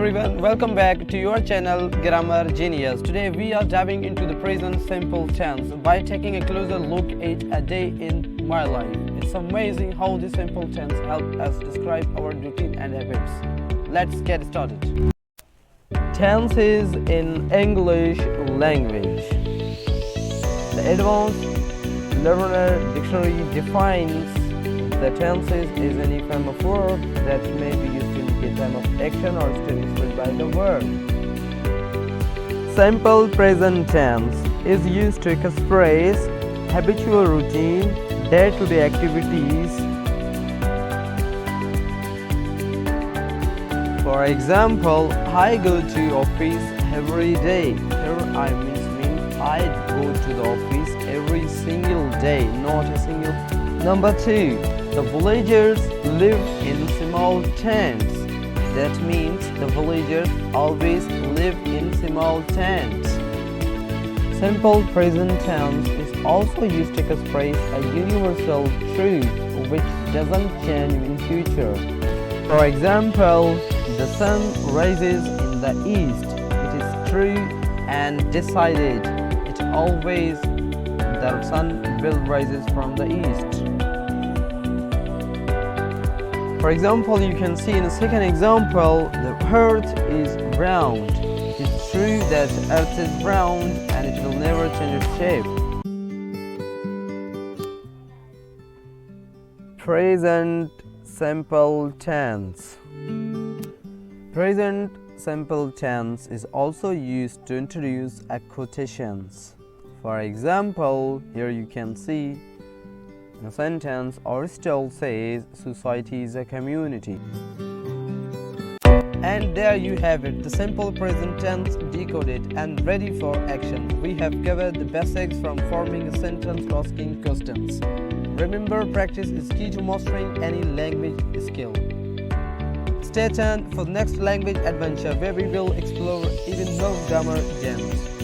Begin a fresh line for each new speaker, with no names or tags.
everyone, welcome back to your channel Grammar Genius. Today we are diving into the present simple tense by taking a closer look at a day in my life. It's amazing how the simple tense helps us describe our routine and habits. Let's get started. Tense is in English language. The Advanced Learner Dictionary defines the tenses is any form of verb that may be used to indicate time of action or state expressed by the verb. Simple present tense is used to express habitual routine, day-to-day activities. For example, I go to office every day. Here I mean I go to the office every single day, not a single. Number 2. The villagers live in small tents. That means the villagers always live in small tents. Simple present tense is also used to express a universal truth which doesn't change in future. For example, the sun rises in the east. It is true and decided. It always the sun will rises from the east. For example, you can see in the second example, the earth is round. It's true that the earth is round and it will never change its shape. Present simple tense. Present simple tense is also used to introduce a quotations. For example, here you can see in a sentence, Aristotle says society is a community. And there you have it, the simple present tense decoded and ready for action. We have covered the basics from forming a sentence to asking questions. Remember, practice is key to mastering any language skill. Stay tuned for the next language adventure where we will explore even more grammar gems.